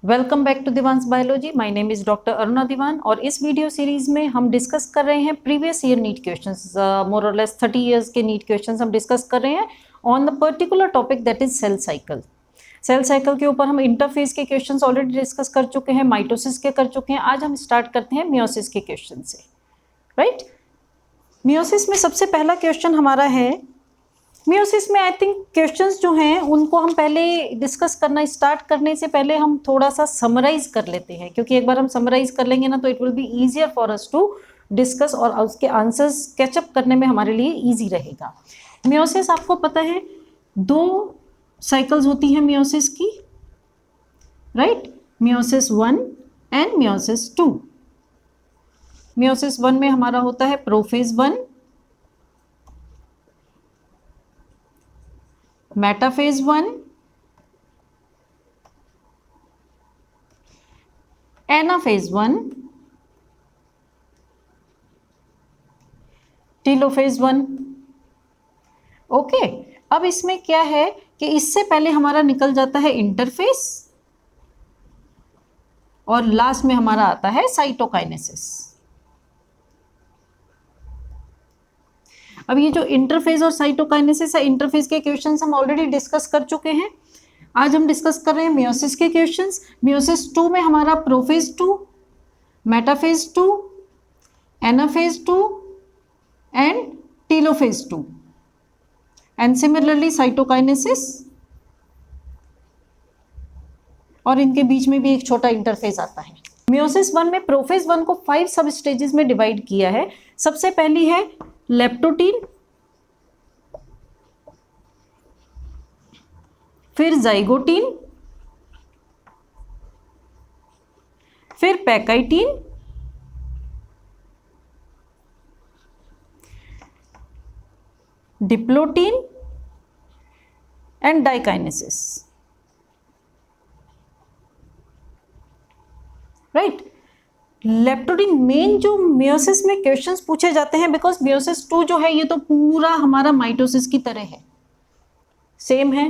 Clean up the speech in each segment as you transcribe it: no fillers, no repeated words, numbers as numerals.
Welcome back to Dewan's biology. My name is doctor Aruna Dewan और इस video series में हम डिस्कस कर रहे हैं previous year NEET questions, more और लेस 30 इयर्स के नीट क्वेश्चंस हम डिस्कस कर रहे हैं on the particular topic that is cell cycle. Cell cycle के ऊपर हम इंटरफेज के क्वेश्चंस ऑलरेडी डिस्कस कर चुके हैं, माइटोसिस के कर चुके हैं। आज हम स्टार्ट करते हैं मियोसिस के क्वेश्चन से। राइट, मियोसिस में सबसे पहला क्वेश्चन हमारा है, मियोसिस में आई थिंक क्वेश्चंस जो हैं उनको हम पहले डिस्कस करना स्टार्ट करने से पहले हम थोड़ा सा समराइज कर लेते हैं, क्योंकि एक बार हम समराइज कर लेंगे ना तो it will be easier for us to discuss और उसके आंसर्स कैचअप करने में हमारे लिए इजी रहेगा। मियोसिस आपको पता है 2 साइकिल्स होती हैं मियोसिस की, right, meiosis 1 and meiosis 2। Meiosis 1 में हमारा होता है prophase 1, metaphase 1, anaphase 1, telophase 1। Okay, अब इसमें क्या है कि इससे पहले हमारा निकल जाता है इंटरफेस और लास्ट में हमारा आता है साइटोकाइनेसिस। अब ये जो इंटरफेज और साइटोकाइनेसिस है, इंटरफेज के क्वेश्चंस हम ऑलरेडी डिस्कस कर चुके हैं। आज हम डिस्कस कर रहे हैं मियोसिस के क्वेश्चंस। मियोसिस 2 में हमारा prophase 2, metaphase 2, anaphase 2 and telophase 2 and similarly cytokinesis, और इनके बीच में भी एक छोटा इंटरफेज आता है। मियोसिस 1 में प्रोफेज 1 को 5 सब स्टेजेस में डिवाइड किया है। सबसे पहली है लेप्टोटीन, फिर जाइगोटीन, फिर pachytene, diplotene and diakinesis. Right, leptotene main जो मियोसिस में क्वेश्चंस पूछे जाते हैं, बिकॉज मियोसिस 2 जो है ये तो पूरा हमारा माइटोसिस की तरह है, सेम है।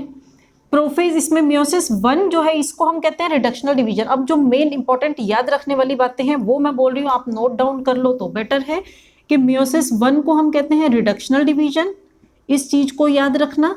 प्रोफेज, इसमें मियोसिस 1 जो है इसको हम कहते हैं रिडक्शनल डिवीजन। अब जो मेन इंपॉर्टेंट याद रखने वाली बातें हैं वो मैं बोल रही हूँ, आप नोट डाउन कर लो तो बेटर है कि मियोसिस 1 को हम कहते हैं रिडक्शनल डिवीजन, इस चीज को याद रखना।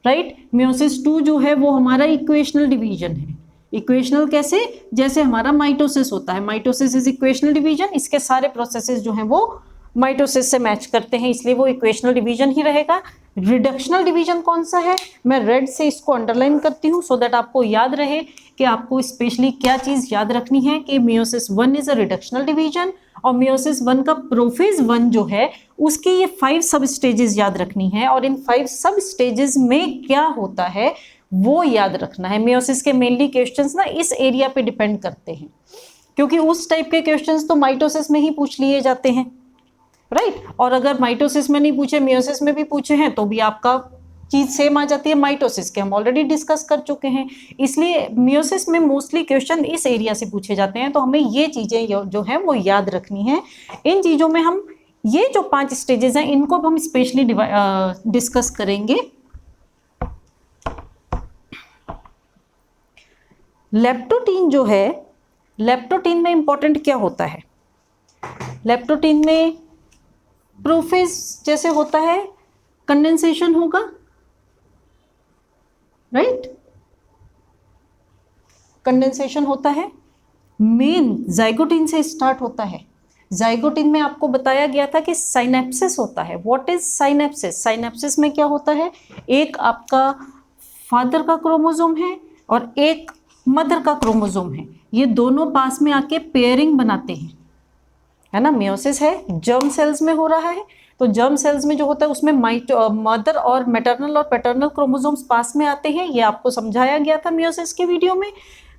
राइट, मियोसिस 2 जो है वो हमारा इक्वेशनल डिवीजन है। इक्वेशनल कैसे? जैसे हमारा माइटोसिस होता है, माइटोसिस इज इक्वेशनल डिवीजन, इसके सारे प्रोसेसेस जो हैं वो माइटोसिस से मैच करते हैं, इसलिए वो इक्वेशनल डिवीजन ही रहेगा। रिडक्शनल डिवीजन कौन सा है, मैं रेड से इसको अंडरलाइन करती हूँ सो दैट आपको याद रहे कि आपको स्पेशली क्या चीज याद रखनी है कि meiosis 1 is a reductional division और मियोसिस 1 का प्रोफेज 1 जो है उसके ये 5 सब स्टेजेस याद रखनी है, और इन 5 सब स्टेजेस में क्या होता है वो याद रखना है। मियोसिस के मेनली क्वेश्चंस ना इस एरिया पे डिपेंड करते हैं, क्योंकि उस टाइप के क्वेश्चंस तो माइटोसिस में ही पूछ लिए जाते हैं। राइट, और अगर माइटोसिस में नहीं पूछे, मियोसिस में भी पूछे हैं तो भी आपका चीज सेम आ जाती है। माइटोसिस के हम ऑलरेडी डिस्कस कर चुके हैं, इसलिए मियोसिस में मोस्टली क्वेश्चन इस एरिया से पूछे जाते हैं, तो हमें ये चीजें जो है वो याद रखनी है। इन चीजों में हम ये जो 5 स्टेजेस हैं इनको हम स्पेशली डिस्कस करेंगे। लेप्टोटीन जो है, लेप्टोटीन में इंपॉर्टेंट क्या होता है, लेप्टोटीन में प्रोफेज जैसे होता है कंडेंसेशन होगा, राइट, कंडेंसेशन होता है। मेन जाइगोटीन से स्टार्ट होता है। जाइगोटीन में आपको बताया गया था कि साइनेप्सिस होता है। What is synapsis? साइनेप्सिस में क्या होता है, एक आपका फादर का क्रोमोसोम है और एक मदर का क्रोमोसोम है, ये दोनों पास में आके पेयरिंग बनाते हैं, है ना। मियोसिस है जर्म सेल्स में हो रहा है, तो जर्म सेल्स में जो होता है उसमें मदर और मैटरनल और पैटर्नल क्रोमोसोम्स पास में आते हैं, ये आपको समझाया गया था मियोसिस के वीडियो में।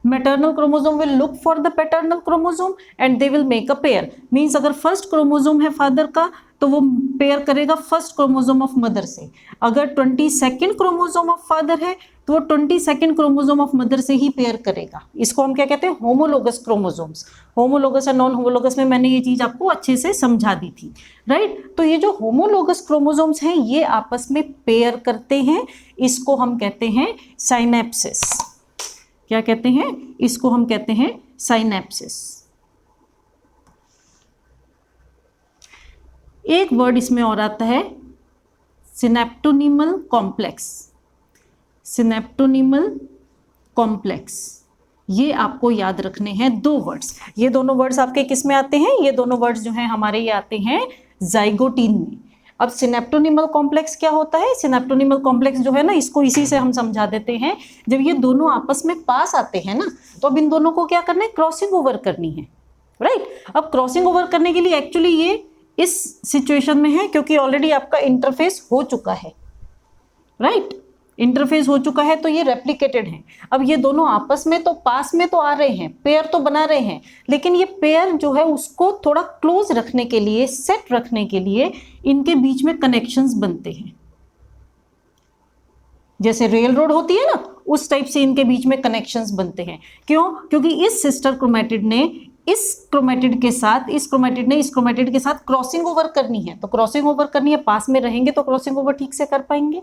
Maternal chromosome will look for the paternal chromosome and they will make a pair. Means अगर फर्स्ट क्रोमोसोम है फादर का तो वो पेयर करेगा फर्स्ट क्रोमोसोम ऑफ मदर से। अगर 22nd क्रोमोसोम ऑफ फादर है तो वो 22nd क्रोमोसोम ऑफ मदर से ही पेयर करेगा। इसको हम क्या कहते हैं, होमोलोगस क्रोमोसोम्स। होमोलोगस और नॉन होमोलोगस में मैंने ये चीज आपको अच्छे से समझा दी थी, राइट। तो ये जो होमोलोगस क्रोमोसोम्स हैं ये आपस में पेयर करते हैं, इसको हम कहते हैं साइनेप्सिस। क्या कहते हैं, इसको हम कहते हैं साइनेप्सिस। एक वर्ड इसमें और आता है सिनेप्टोनीमल कॉम्प्लेक्स। सिनेप्टोनीमल कॉम्प्लेक्स, ये आपको याद रखने हैं दो वर्ड्स। ये दोनों वर्ड्स आपके किस में आते हैं, ये दोनों वर्ड्स जो हैं हमारे ये आते हैं जाइगोटीन में। अब सिनेप्टोनीमल कॉम्प्लेक्स क्या होता है, सिनेप्टोनीमल कॉम्प्लेक्स जो है ना, इसको इसी से हम समझा देते हैं। जब ये दोनों आपस में पास आते हैं ना, तो अब इन दोनों को क्या करना है, क्रॉसिंग ओवर करनी है, राइट। अब क्रॉसिंग ओवर करने के लिए एक्चुअली ये इस सिचुएशन में है क्योंकि ऑलरेडी आपका इंटरफेस हो चुका है, राइट, इंटरफेस हो चुका है, तो ये रेप्लिकेटेड है। अब ये दोनों आपस में तो पास में तो आ रहे हैं, पेयर तो बना रहे हैं, लेकिन ये पेयर जो है उसको थोड़ा क्लोज रखने के लिए, सेट रखने के लिए इनके बीच में कनेक्शंस बनते हैं। जैसे रेल रोड होती है ना, उस टाइप से इनके बीच में कनेक्शंस बनते हैं। क्यों, क्योंकि इस सिस्टर क्रोमैटिड ने इस क्रोमैटिड के साथ, इस क्रोमैटिड ने इस क्रोमैटिड के साथ क्रॉसिंग ओवर करनी है। तो क्रॉसिंग ओवर करनी है, पास में रहेंगे तो क्रॉसिंग ओवर ठीक से कर पाएंगे।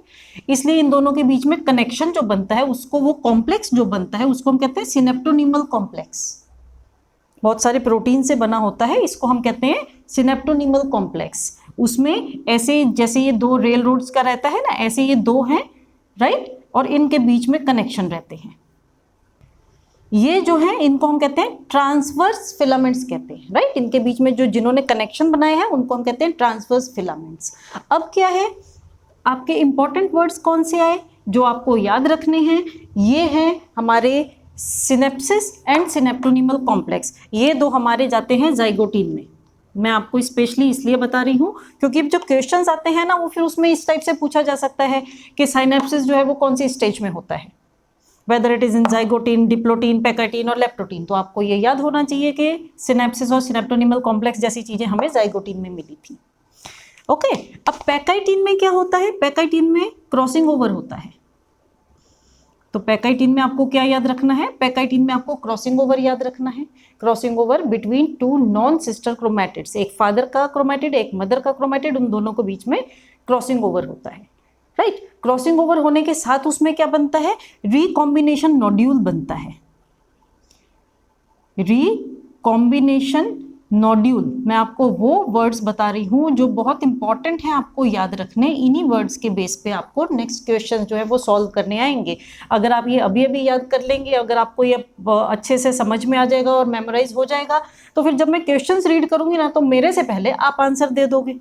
इसलिए इन दोनों के बीच में कनेक्शन जो बनता है, उसको, वो कॉम्प्लेक्स जो बनता है, उसको हम कहते हैं सिनेप्टोनीमल कॉम्प्लेक्स। बहुत सारे प्रोटीन से बना होता है, इसको हम कहते हैं सिनेप्टोनीमल कॉम्प्लेक्स। उसमें ऐसे, जैसे ये दो रेल रोड्स का रहता है ना, ऐसे ये दो हैं, राइट, और इनके बीच में कनेक्शन रहते हैं। ये जो है इनको हम कहते हैं ट्रांसवर्स फिलामेंट्स कहते हैं, राइट। इनके बीच में जो जिन्होंने कनेक्शन बनाए हैं उनको हम कहते हैं ट्रांसवर्स फिलामेंट्स। अब क्या है, आपके इंपॉर्टेंट वर्ड्स कौन से आए जो आपको याद रखने हैं, ये हैं हमारे सिनेप्सिस एंड सिनेप्टोनीमल कॉम्प्लेक्स। ये दो हमारे जाते हैं जाइगोटीन में। मैं आपको स्पेशली इसलिए बता रही हूँ क्योंकि जो क्वेश्चंस आते हैं ना, वो फिर उसमें इस टाइप से पूछा जा सकता है कि साइनेप्सिस जो है वो कौन सी स्टेज में होता है, whether it is in zygotene, diplotene, pachytene और लेप्टोटीन। तो आपको ये याद होना चाहिए कि सिनेप्सिस और सिनेप्टोनीमल कॉम्प्लेक्स जैसी चीजें हमें जाइगोटीन में मिली थी। ओके, अब पैकाइटीन में क्या होता है, पैकाइटीन में क्रॉसिंग ओवर होता है। तो पैकाइटीन में आपको क्या याद रखना है, पैकाइटीन में आपको क्रॉसिंग ओवर याद रखना है। Crossing over between two non sister chromatids, एक फादर का क्रोमैटिड, एक मदर का क्रोमैटिड, उन दोनों के बीच में क्रॉसिंग ओवर होता है, राइट। क्रॉसिंग ओवर होने के साथ उसमें क्या बनता है, रिकॉम्बिनेशन नोड्यूल बनता है। रिकॉम्बिनेशन नोड्यूल, मैं आपको वो वर्ड्स बता रही हूँ जो बहुत इंपॉर्टेंट है आपको याद रखने। इन्हीं वर्ड्स के बेस पे आपको नेक्स्ट क्वेश्चन जो है वो सॉल्व करने आएंगे। अगर आप ये अभी अभी याद कर लेंगे, अगर आपको ये अच्छे से समझ में आ जाएगा और मेमोराइज हो जाएगा, तो फिर जब मैं क्वेश्चंस रीड करूंगी ना, तो मेरे से पहले आप आंसर दे दोगे।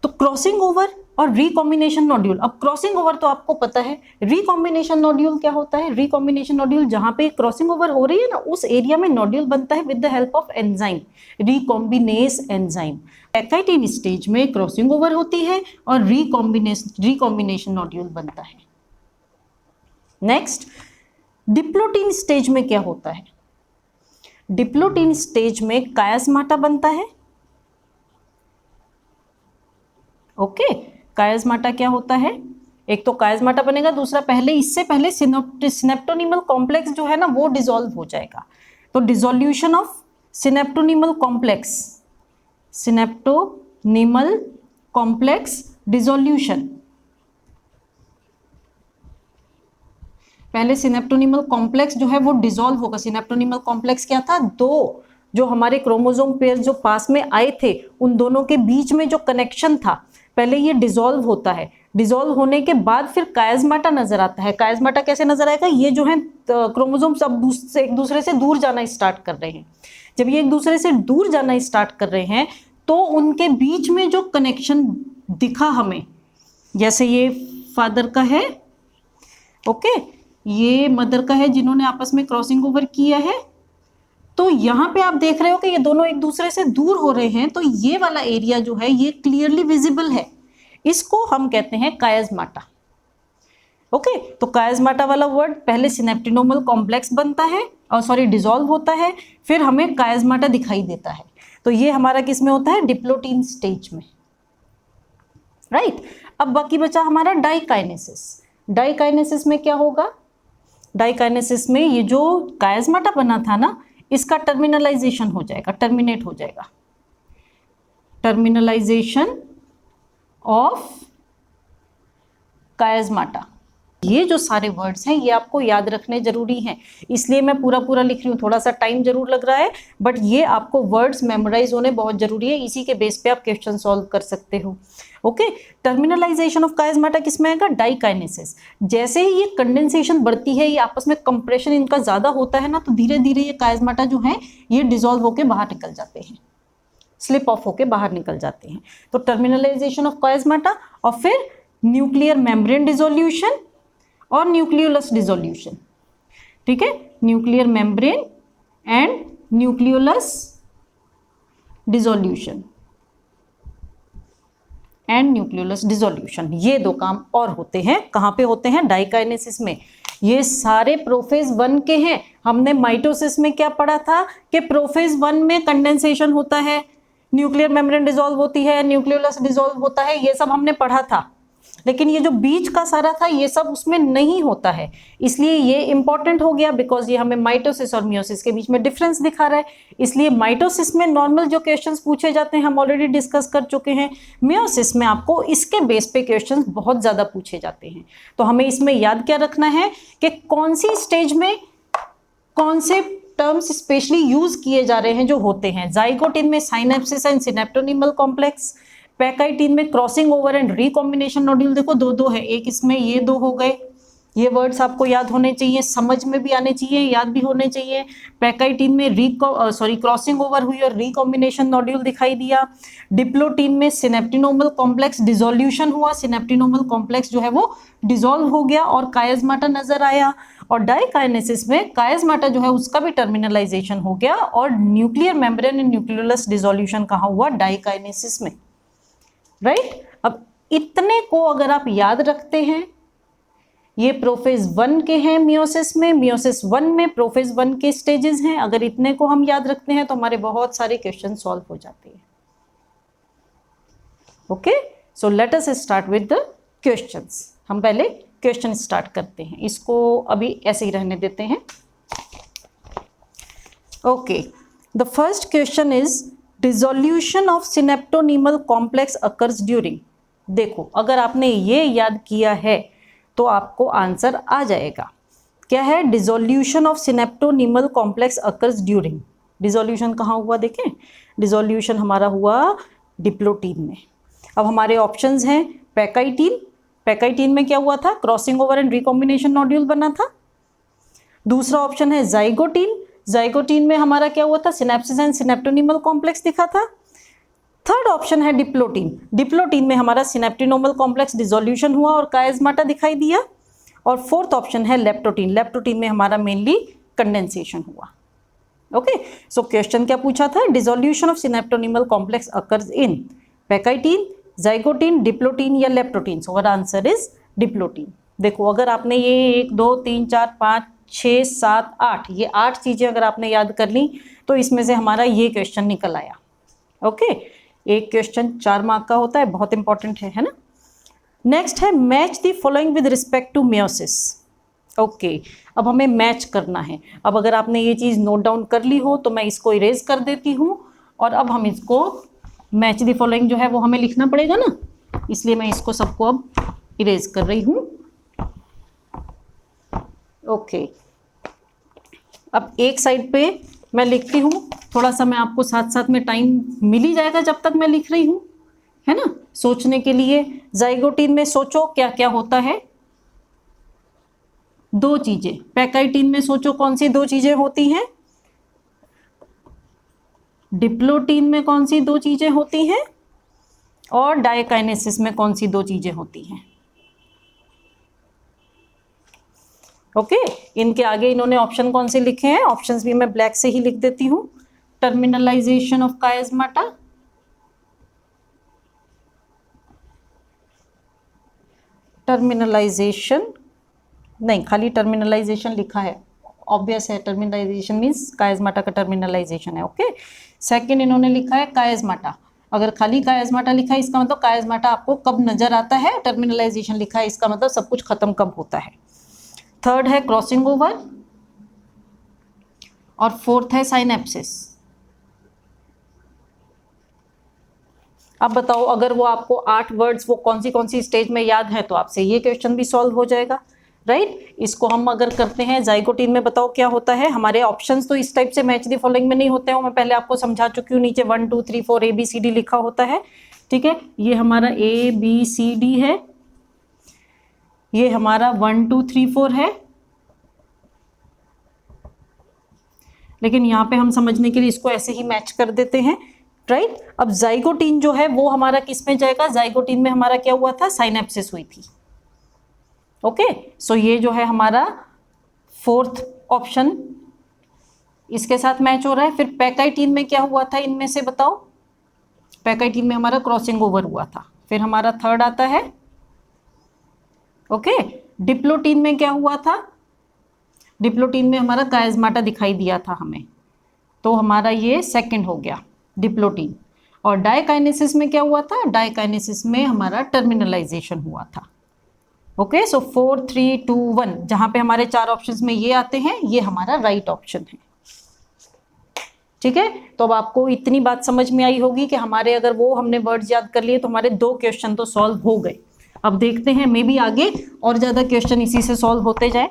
तो क्रॉसिंग ओवर और रिकॉम्बिनेशन नोड्यूल। अब क्रॉसिंग ओवर तो आपको पता है, रिकॉम्बिनेशन नोड्यूल क्या होता है, रिकॉम्बिनेशन नोड्यूल जहां पे क्रॉसिंग ओवर हो रही है ना, उस एरिया में नोड्यूल बनता है with the help of enzyme, recombinase enzyme. Pachytene stage में क्रॉसिंग ओवर होती है और रिकॉम्बिनेशन नोड्यूल बनता है। नेक्स्ट, डिप्लोटीन स्टेज में क्या होता है, डिप्लोटीन स्टेज में कायस्माटा बनता है। ओके, कायस्माटा क्या होता है, एक तो कायस्माटा बनेगा, दूसरा पहले, इससे पहले सिनेप्टोनीमल कॉम्प्लेक्स जो है ना वो डिसॉल्व हो जाएगा। तो dissolution of synaptonemal complex, synaptonemal complex dissolution, पहले सिनेप्टोनीमल कॉम्प्लेक्स जो है वो डिसॉल्व होगा। सिनेप्टोनीमल कॉम्प्लेक्स क्या था, दो जो हमारे क्रोमोसोम पेयर जो पास में आए थे, उन दोनों के बीच में जो कनेक्शन था, पहले ये डिसॉल्व होता है। डिसॉल्व होने के बाद फिर कायस्माटा नजर आता है। कायस्माटा कैसे नजर आएगा, ये जो है क्रोमोसोम सब एक दूसरे से दूर जाना स्टार्ट कर रहे हैं। जब ये एक दूसरे से दूर जाना स्टार्ट कर रहे हैं, तो उनके बीच में जो कनेक्शन दिखा हमें, जैसे ये फादर का है, ओके, ये मदर का है, जिन्होंने आपस में क्रॉसिंग ओवर किया है। तो यहाँ पे आप देख रहे हो कि ये दोनों एक दूसरे से दूर हो रहे हैं, तो ये वाला एरिया जो है ये क्लियरली विजिबल है, इसको हम कहते हैं कायस्माटा। ओके, तो कायस्माटा वाला वर्ड पहले सिनेप्टोनीमल कॉम्प्लेक्स बनता है, और सॉरी डिसॉल्व होता है, फिर हमें कायस्माटा दिखाई देता है। तो ये हमारा किस में होता है, डिप्लोटीन स्टेज में, राइट। अब बाकी बचा हमारा डाइकाइनेसिस। डाइकाइनेसिस में क्या होगा, डाइकाइनेसिस में ये जो कायस्माटा बना था ना, इसका टर्मिनलाइजेशन हो जाएगा, टर्मिनेट हो जाएगा, टर्मिनलाइजेशन ऑफ कायस्माटा। ये जो सारे वर्ड्स हैं ये आपको याद रखने जरूरी हैं, इसलिए मैं पूरा पूरा लिख रही हूँ। थोड़ा सा टाइम जरूर लग रहा है, बट ये आपको वर्ड्स मेमोराइज होने बहुत जरूरी है। इसी के बेस पे आप क्वेश्चन सॉल्व कर सकते हो। ओके, टर्मिनलाइजेशन ऑफ काइस्माटा किसमें आएगा? डाइकाइनेसिस। जैसे ही ये कंडेंसेशन बढ़ती है, ये आपस में कंप्रेशन इनका ज्यादा होता है ना, तो धीरे धीरे ये काइस्माटा जो है ये डिसॉल्व होकर बाहर निकल जाते हैं, स्लिप ऑफ होके बाहर निकल जाते हैं। तो टर्मिनलाइजेशन ऑफ काइस्माटा, और फिर न्यूक्लियर मेम्ब्रेन डिसोल्यूशन और न्यूक्लियोलस डिसोल्यूशन। ठीक है, nuclear membrane and nucleolus dissolution and nucleolus dissolution, ये दो काम और होते हैं। कहाँ पे होते हैं? डाइकाइनेसिस में। ये सारे प्रोफेज 1 के हैं। हमने माइटोसिस में क्या पढ़ा था कि प्रोफेज 1 में कंडेंसेशन होता है, न्यूक्लियर मेम्ब्रेन डिसॉल्व होती है, न्यूक्लियोलस डिसॉल्व होता है, ये सब हमने पढ़ा था। लेकिन ये जो बीच का सारा था ये सब उसमें नहीं होता है, इसलिए ये इंपॉर्टेंट हो गया, बिकॉज ये हमें माइटोसिस और मियोसिस के बीच में डिफरेंस दिखा रहा है। इसलिए माइटोसिस में नॉर्मल जो क्वेश्चंस पूछे जाते हैं हम ऑलरेडी डिस्कस कर चुके हैं। मियोसिस में आपको इसके बेस पे क्वेश्चंस बहुत ज्यादा पूछे जाते हैं। तो हमें इसमें याद क्या रखना है कि कौन सी स्टेज में कौन से टर्म्स स्पेशली यूज किए जा रहे हैं जो होते हैं। जाइगोटिन में साइनेप्सिस एंड सिनेप्टोनिमल कॉम्प्लेक्स, पैकाइटिन में crossing over and recombination nodule. देखो दो दो है, एक इसमें ये दो हो गए। ये वर्ड्स आपको याद होने चाहिए, समझ में भी आने चाहिए, याद भी होने चाहिए। पैकाइटिन में क्रॉसिंग ओवर हुई और रिकॉम्बिनेशन नोड्यूल दिखाई दिया। डिप्लोटीन में सिनेप्टिनोमल कॉम्प्लेक्स डिसोल्यूशन हुआ, सिनेप्टिनोमल कॉम्प्लेक्स जो है वो डिसॉल्व हो गया और कायस्माटा नजर आया। और डाइकाइनेसिस में कायस्माटा जो है उसका भी टर्मिनलाइजेशन हो गया और nuclear membrane and nucleolus dissolution कहाँ हुआ? डाइकाइनेसिस में। राइट? अब इतने को अगर आप याद रखते हैं, ये प्रोफेज 1 के हैं मियोसिस में, मियोसिस 1 में प्रोफेज 1 के स्टेजेस हैं। अगर इतने को हम याद रखते हैं तो हमारे बहुत सारे क्वेश्चन सॉल्व हो जाते हैं। Okay, so let us start with the questions. हम पहले क्वेश्चन स्टार्ट करते हैं, इसको अभी ऐसे ही रहने देते हैं। Okay, the first question is dissolution of synaptonemal complex occurs during. देखो अगर आपने ये याद किया है तो आपको आंसर आ जाएगा। क्या है? Dissolution of synaptonemal complex occurs during. Dissolution कहाँ हुआ? देखें, डिसोल्यूशन हमारा हुआ डिप्लोटीन में। अब हमारे ऑप्शंस हैं पैकाइटिन। पैकाइटिन में क्या हुआ था? Crossing over and recombination nodule बना था। दूसरा ऑप्शन है जाइगोटिन। जाइगोटिन में हमारा क्या हुआ था? सिनेप्सिस एंड सिनेप्टोनीमल कॉम्प्लेक्स दिखा था। थर्ड ऑप्शन है डिप्लोटीन। डिप्लोटीन में हमारा सिनेप्टिनोमल कॉम्प्लेक्स डिसोल्यूशन हुआ और कायस्माटा दिखाई दिया। और फोर्थ ऑप्शन है लेप्टोटीन। लेप्टोटीन में हमारा मेनली कंडेंसेशन हुआ। ओके, सो क्वेश्चन क्या पूछा था? Dissolution of synaptonemal complex occurs in pachytene, zygotene, diplotene या leptotene. So our answer is diplotene. देखो अगर आपने ये 1 2 3 4 5 6 7 8 ये 8 चीजें अगर आपने याद कर ली तो इसमें से हमारा ये क्वेश्चन निकल आया। ओके, एक क्वेश्चन 4 मार्क का होता है, बहुत इंपॉर्टेंट है ना। नेक्स्ट है match the following with respect to meiosis. Okay, अब हमें मैच करना है। अब अगर आपने ये चीज़ नोट डाउन कर ली हो तो मैं इसको इरेज कर देती हूँ और अब हम इसको मैच द फॉलोइंग जो है वो हमें लिखना पड़ेगा ना, इसलिए मैं इसको सबको अब इरेज कर रही हूँ। ओके, अब एक साइड पे मैं लिखती हूँ, थोड़ा सा मैं आपको साथ साथ में टाइम मिल ही जाएगा जब तक मैं लिख रही हूँ, है ना, सोचने के लिए। जाइगोटिन में सोचो क्या क्या होता है? 2 चीजें। पैकाइटिन में सोचो कौन सी 2 चीजें होती हैं? डिप्लोटीन में कौन सी 2 चीजें होती हैं? और डाइकाइनेसिस में कौन सी 2 चीजें होती हैं? ओके, इनके आगे इन्होंने ऑप्शन कौन से लिखे हैं? ऑप्शंस भी मैं ब्लैक से ही लिख देती हूँ। टर्मिनलाइजेशन ऑफ कायस्माटा, टर्मिनलाइजेशन नहीं, खाली टर्मिनलाइजेशन लिखा है, ऑब्वियस है। टर्मिनलाइजेशन मीन्स कायस्माटा का टर्मिनलाइजेशन है। ओके, सेकंड इन्होंने लिखा है कायस्माटा। अगर खाली कायस्माटा लिखा है इसका मतलब कायस्माटा आपको कब नजर आता है। टर्मिनलाइजेशन लिखा है इसका मतलब सब कुछ खत्म कब होता है। थर्ड है क्रॉसिंग ओवर और फोर्थ है साइनेप्सिस। अब बताओ अगर वो आपको 8 वर्ड्स वो कौन सी स्टेज में याद है तो आपसे ये क्वेश्चन भी सॉल्व हो जाएगा। राइट। इसको हम अगर करते हैं जाइगोटीन में, बताओ क्या होता है। हमारे ऑप्शंस तो इस टाइप से मैच द फॉलोइंग में नहीं होते हैं, मैं पहले आपको समझा चुकी हूँ। नीचे 1 2 3 4 ABCD लिखा होता है, ठीक है। ये हमारा ABCD है, ये हमारा 1 2 3 4 है। लेकिन यहाँ पे हम समझने के लिए इसको ऐसे ही मैच कर देते हैं, राइट। अब जाइगोटीन जो है वो हमारा किस में जाएगा, जाइगोटीन में हमारा क्या हुआ था, साइनेप्सिस हुई थी। ओके, सो ये जो है हमारा फोर्थ ऑप्शन इसके साथ मैच हो रहा है। फिर पैकाइटीन में क्या हुआ था इनमें से बताओ, पैकाइटीन में हमारा क्रॉसिंग ओवर हुआ था। फिर हमारा थर्ड आता है, ओके। डिप्लोटीन में क्या हुआ था, डिप्लोटीन में हमारा कायस्माटा दिखाई दिया था हमें, तो हमारा ये सेकंड हो गया डिप्लोटीन। और डायकाइनेसिस में क्या हुआ था, डायकाइनेसिस में हमारा टर्मिनलाइजेशन हुआ था। ओके, सो 4 3 2 1 जहां पे हमारे 4 ऑप्शंस में ये आते हैं, ये हमारा राइट ऑप्शन है, ठीक है। तो अब आपको इतनी बात समझ में आई होगी कि हमारे अगर वो हमने वर्ड्स याद कर लिए तो हमारे 2 क्वेश्चन तो सॉल्व हो गए। अब देखते हैं मे बी आगे और ज्यादा क्वेश्चन इसी से सॉल्व होते जाए।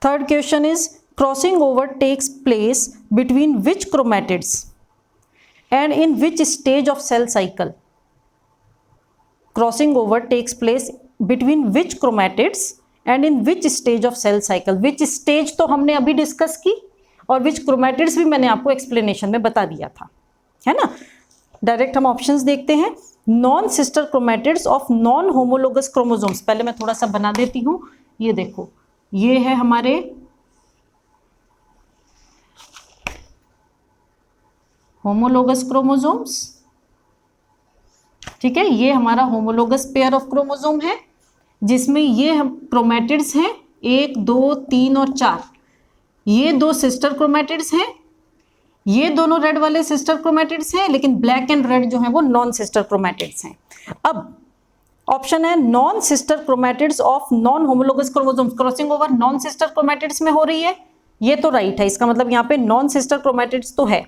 Third question is crossing over takes place between which chromatids and in which stage of cell cycle. Crossing over takes place between which chromatids and in which stage of cell cycle. Which stage तो हमने अभी discuss की, और विच chromatids भी मैंने आपको explanation में बता दिया था, है ना। डायरेक्ट हम ऑप्शंस देखते हैं। Non sister chromatids of non homologous chromosomes, पहले मैं थोड़ा सा बना देती हूँ। ये देखो, ये है हमारे होमोलोगस क्रोमोसोम्स, ठीक है। ये हमारा होमोलोगस पेयर ऑफ क्रोमोसोम है, जिसमें ये हम क्रोमैटिड्स हैं 1 2 3 और 4। ये 2 सिस्टर क्रोमैटिड्स हैं, ये दोनों रेड वाले सिस्टर क्रोमैटिड्स हैं, लेकिन ब्लैक एंड रेड जो है वो नॉन सिस्टर क्रोमैटिड्स हैं। अब ऑप्शन है non sister chromatids of non homologous chromosomes, crossing over non sister chromatids में हो रही है, ये तो राइट है। इसका मतलब यहाँ पे नॉन सिस्टर क्रोमैटिड्स तो है।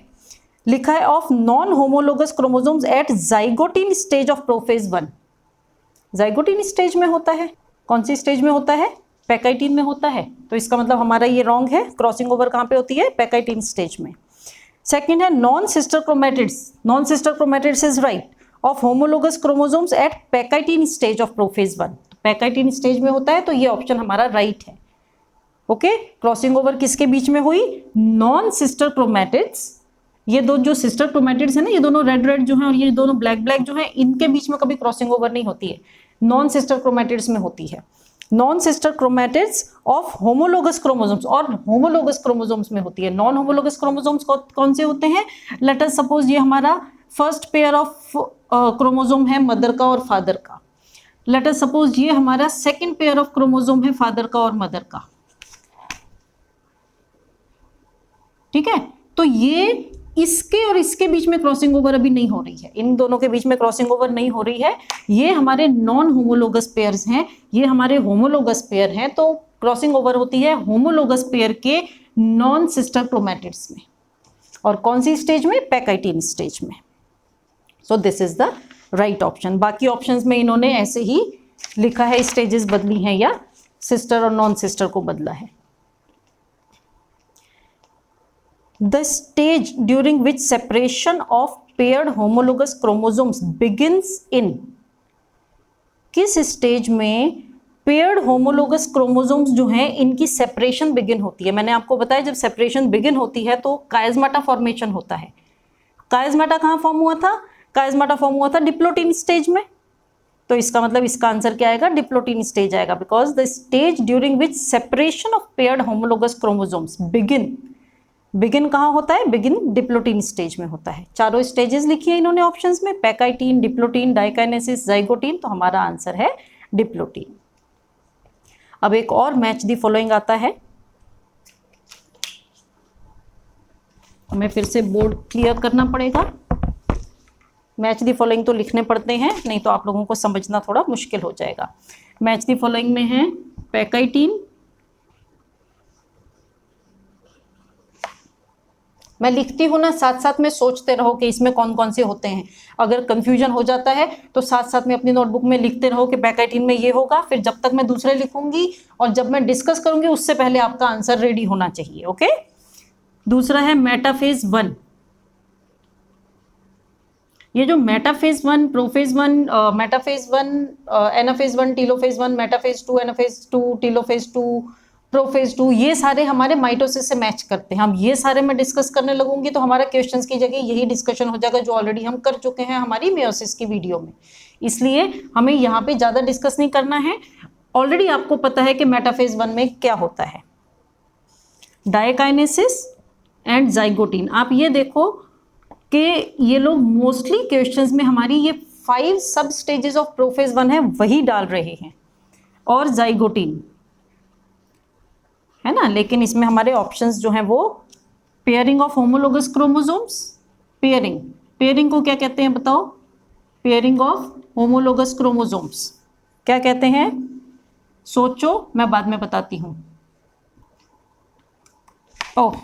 लिखा है of non homologous chromosomes at zygotene stage of prophase 1। Zygotene stage में होता है, कौन सी स्टेज में होता है, पैकाइटीन में होता है, तो इसका मतलब हमारा ये रॉन्ग है। क्रॉसिंग ओवर कहाँ पे होती है, पैकाइटीन स्टेज में। सेकंड है non sister chromatids, non sister chromatids is right of homologous chromosomes at pachytene stage of prophase 1। Pachytene stage में होता है, तो ये ऑप्शन हमारा राइट है। ओके, क्रॉसिंग ओवर किसके बीच में हुई, नॉन सिस्टर क्रोमैटिड्स। ये दो जो सिस्टर क्रोमैटिड्स है ना, ये दोनों रेड रेड जो हैं और ये दोनों ब्लैक ब्लैक जो हैं, इनके बीच में कभी क्रॉसिंग ओवर नहीं होती है, नॉन सिस्टर क्रोमैटिड्स में होती है। Non sister chromatids of homologous chromosomes, और होमोलोगस क्रोमोसोम्स में होती है। नॉन होमोलोगस क्रोमोसोम्स कौन से होते हैं, लेट अस सपोज ये हमारा फर्स्ट पेयर ऑफ क्रोमोसोम है मदर का और फादर का। लेट अस सपोज ये हमारा सेकंड पेयर ऑफ क्रोमोसोम है फादर का और मदर का, ठीक है। तो ये इसके और इसके बीच में क्रॉसिंग ओवर अभी नहीं हो रही है, इन दोनों के बीच में क्रॉसिंग ओवर नहीं हो रही है। ये हमारे नॉन होमोलोगस पेयर्स हैं, ये हमारे होमोलोगस पेयर हैं, तो क्रॉसिंग ओवर होती है होमोलोगस पेयर के नॉन सिस्टर क्रोमैटिड्स में। और कौन सी स्टेज में, पैकाइटीन स्टेज में। So this is the right option. बाकी ऑप्शंस में इन्होंने ऐसे ही लिखा है, स्टेजेस बदली हैं या सिस्टर और नॉन सिस्टर को बदला है। The stage during which separation of paired homologous chromosomes begins in, किस स्टेज में पेयर्ड होमोलोगस क्रोमोसोम्स जो हैं इनकी सेपरेशन बिगिन होती है। मैंने आपको बताया जब सेपरेशन बिगिन होती है तो कायस्माटा फॉर्मेशन होता है। कायस्माटा कहाँ फॉर्म हुआ था, कायस्माटा फॉर्म हुआ था डिप्लोटीन स्टेज में, तो इसका मतलब इसका आंसर क्या आएगा, डिप्लोटीन स्टेज आएगा। Because the stage during which separation of paired homologous chromosomes begin कहाँ होता है, बिगिन डिप्लोटीन स्टेज में होता है। चारों स्टेजेस लिखी है इन्होंने ऑप्शंस में, पैकाइटीन, डिप्लोटीन, डाइकाइनेसिस, जाइगोटीन, तो हमारा आंसर है डिप्लोटीन। अब एक और मैच द फॉलोइंग आता है, हमें फिर से बोर्ड क्लियर करना पड़ेगा। मैच द फॉलोइंग तो लिखने पड़ते हैं, नहीं तो आप लोगों को समझना थोड़ा मुश्किल हो जाएगा। मैच द फॉलोइंग में है पैकाइटीन, मैं लिखती हूँ ना, साथ साथ में सोचते रहो कि इसमें कौन कौन से होते हैं। अगर कंफ्यूजन हो जाता है तो साथ साथ में अपनी नोटबुक में लिखते रहो कि पैकाइटिन में ये होगा, फिर जब तक मैं दूसरे लिखूंगी और जब मैं डिस्कस करूंगी उससे पहले आपका आंसर रेडी होना चाहिए। ओके, दूसरा है मेटाफेज 1। ये जो metaphase 1, prophase 1, metaphase 1, anaphase 1, telophase 1, metaphase 2, anaphase 2, telophase 2, prophase 2, ये सारे हमारे माइटोसिस से मैच करते हैं। हम ये सारे मैं डिस्कस करने लगूंगी तो हमारा क्वेश्चंस की जगह यही डिस्कशन हो जाएगा जो ऑलरेडी हम कर चुके हैं हमारी मेयोसिस की वीडियो में, इसलिए हमें यहाँ पे ज़्यादा डिस्कस नहीं करना है। ऑलरेडी आपको पता है कि मेटाफेज 1 में क्या होता है, डायकाइनेसिस एंड जाइगोटीन। आप ये देखो कि ये लोग मोस्टली क्वेश्चंस में हमारी ये 5 सब स्टेजेस ऑफ प्रोफेज 1 है वही डाल रहे हैं, और जाइगोटीन है ना। लेकिन इसमें हमारे ऑप्शंस जो हैं वो pairing of homologous chromosomes, pairing को क्या कहते हैं बताओ, पेयरिंग ऑफ होमोलोगस क्रोमोसोम्स क्या कहते हैं, सोचो, मैं बाद में बताती हूँ। ओह,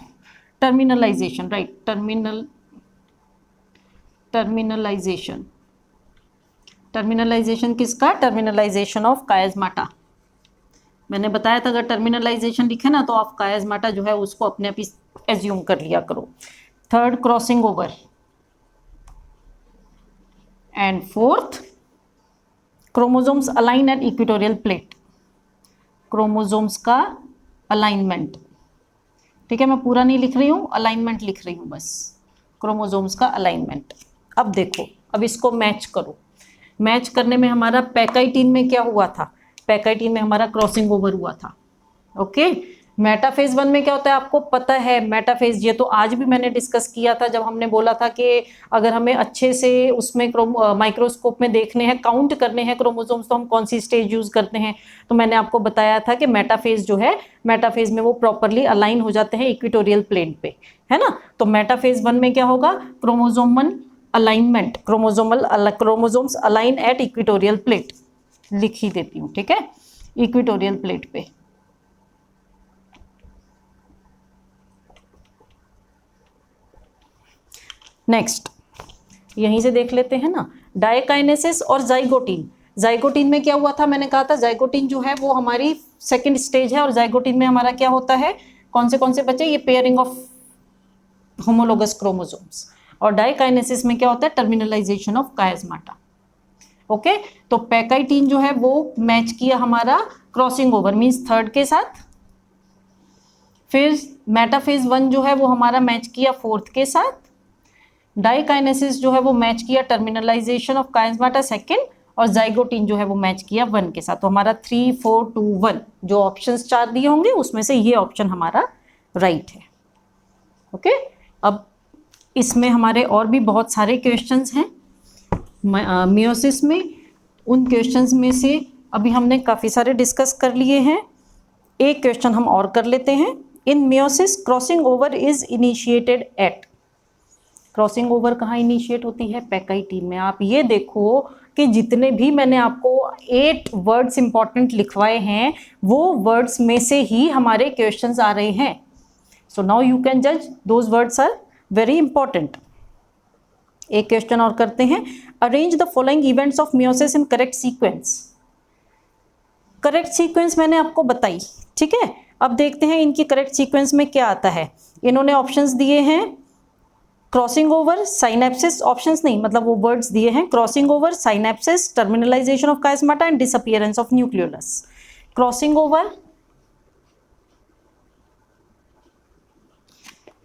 टर्मिनलाइजेशन, राइट, टर्मिनलाइजेशन किसका, टर्मिनलाइजेशन ऑफ कायस्माटा। मैंने बताया था अगर टर्मिनलाइजेशन लिखे ना तो आप कायस्माटा जो है उसको अपने आप ही एज्यूम कर लिया करो। Third, crossing over, and fourth, chromosomes align at equatorial plate, chromosomes का अलाइनमेंट। ठीक है, मैं पूरा नहीं लिख रही हूँ, अलाइनमेंट लिख रही हूँ बस, क्रोमोसोम्स का अलाइनमेंट। अब देखो, अब इसको मैच करो। मैच करने में हमारा पैकाइटिन में क्या हुआ था, पैकाइटिन में हमारा क्रॉसिंग ओवर हुआ था। ओके, मेटाफेज 1 में क्या होता है आपको पता है, मेटाफेज ये तो आज भी मैंने डिस्कस किया था जब हमने बोला था कि अगर हमें अच्छे से उसमें माइक्रोस्कोप में देखने हैं, काउंट करने हैं क्रोमोसोम्स तो हम कौन सी स्टेज यूज करते हैं। तो मैंने आपको बताया था कि मेटाफेज जो है, मेटाफेज में वो प्रॉपरली अलाइन हो जाते हैं इक्वेटोरियल प्लेन पे, है ना। तो मेटाफेज 1 में क्या होगा, chromosomal alignment, chromosomes align at equatorial plate, लिख ही देती हूँ, ठीक है, इक्वेटोरियल प्लेट पे। नेक्स्ट यहीं से देख लेते हैं ना, डायकाइनेसिस और जाइगोटीन। जाइगोटीन में क्या हुआ था, मैंने कहा था जाइगोटीन जो है वो हमारी सेकंड स्टेज है, और जाइगोटीन में हमारा क्या होता है, कौन से बच्चे, ये पेयरिंग ऑफ होमोलोगस क्रोमोसोम्स। और डायकाइनेसिस में क्या होता है, टर्मिनलाइजेशन ऑफ कायस्माटा। ओके, तो पैकाइटिन जो है वो मैच किया हमारा क्रॉसिंग ओवर मीन्स थर्ड के साथ, फिर मेटाफेज 1 जो है वो हमारा मैच किया फोर्थ के साथ, डाइकाइनेसिस जो है वो मैच किया टर्मिनलाइजेशन ऑफ कायस्माटा सेकंड, और जाइगोटीन जो है वो मैच किया 1 के साथ। तो हमारा 3, 4, 2, 1 जो ऑप्शंस 4 दिए होंगे उसमें से ये ऑप्शन हमारा राइट है। ओके, अब इसमें हमारे और भी बहुत सारे क्वेश्चंस हैं मियोसिस में। उन क्वेश्चंस में से अभी हमने काफ़ी सारे डिस्कस कर लिए हैं, एक क्वेश्चन हम और कर लेते हैं। In meiosis crossing over is initiated at, crossing over कहाँ इनिशिएट होती है, पैकाइटिन में। आप ये देखो कि जितने भी मैंने आपको 8 वर्ड्स इंपॉर्टेंट लिखवाए हैं वो वर्ड्स में से ही हमारे क्वेश्चंस आ रहे हैं। सो नाउ यू कैन जज those words are very important. एक क्वेश्चन और करते हैं, arrange the following events of meiosis in correct sequence. Correct sequence मैंने आपको बताई, ठीक है। अब देखते हैं इनकी करेक्ट सीक्वेंस में क्या आता है। इन्होंने ऑप्शंस दिए हैं क्रॉसिंग ओवर, साइनेप्सिस, ऑप्शंस नहीं मतलब वो वर्ड्स दिए हैं, crossing over, synapsis, terminalisation of chiasmata and disappearance of nucleolus. Crossing over,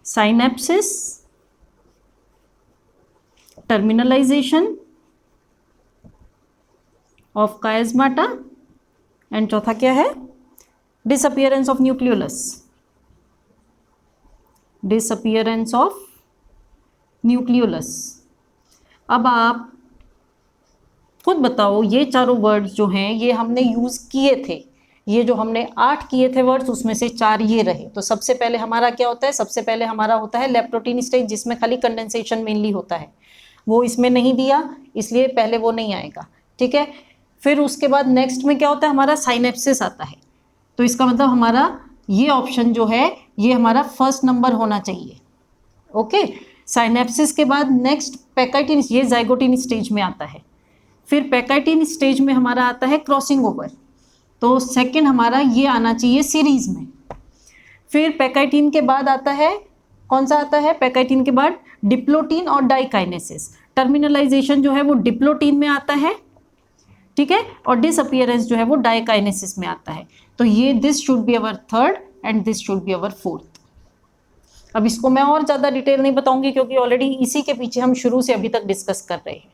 synapsis, terminalisation of chiasmata and चौथा क्या है, disappearance of nucleolus, disappearance of nucleolus. अब आप खुद बताओ, ये चारों वर्ड्स जो हैं ये हमने यूज किए थे, ये जो हमने 8 किए थे वर्ड्स उसमें से 4 ये रहे। तो सबसे पहले हमारा क्या होता है, सबसे पहले हमारा होता है लेप्टोटीन स्टेज जिसमें खाली कंडेंसेशन मेनली होता है, वो इसमें नहीं दिया इसलिए पहले वो नहीं आएगा, ठीक है। फिर उसके बाद नेक्स्ट में क्या होता है, हमारा साइनेप्सिस आता है। तो इसका मतलब हमारा ये ऑप्शन जो है ये हमारा फर्स्ट नंबर होना चाहिए, ओके, साइनेप्सिस के बाद नेक्स्ट पैकाइटिन, ये जाइगोटिन स्टेज में आता है। फिर पैकाइटिन स्टेज में हमारा आता है क्रॉसिंग ओवर, तो सेकंड हमारा ये आना चाहिए सीरीज में। फिर पैकाइटिन के बाद आता है, कौन सा आता है पैकाइटिन के बाद? डिप्लोटीन और डाइकाइनेसिस। टर्मिनलाइजेशन जो है वो डिप्लोटीन में आता है, ठीक है, और डिसअपियरेंस जो है वो डाइकाइनेसिस में आता है। तो ये this should be our third and this should be our fourth. अब इसको मैं और ज़्यादा डिटेल नहीं बताऊंगी क्योंकि ऑलरेडी इसी के पीछे हम शुरू से अभी तक डिस्कस कर रहे हैं,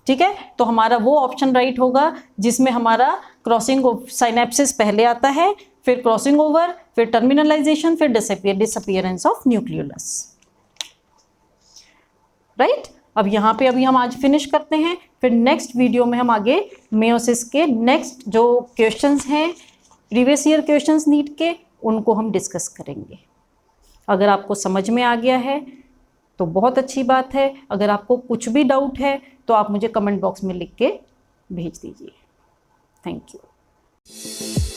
ठीक है। तो हमारा वो ऑप्शन राइट होगा जिसमें हमारा क्रॉसिंग साइनेप्सिस पहले आता है, फिर क्रॉसिंग ओवर, फिर टर्मिनलाइजेशन, फिर डिसअपियरेंस ऑफ न्यूक्लियोलस, राइट। अब यहाँ पे अभी हम आज फिनिश करते हैं, फिर नेक्स्ट वीडियो में हम आगे मेयोसिस के नेक्स्ट जो क्वेश्चंस हैं, प्रीवियस ईयर क्वेश्चंस नीट के, उनको हम डिस्कस करेंगे। अगर आपको समझ में आ गया है तो बहुत अच्छी बात है। अगर आपको कुछ भी डाउट है तो आप मुझे कमेंट बॉक्स में लिख के भेज दीजिए। Thank you.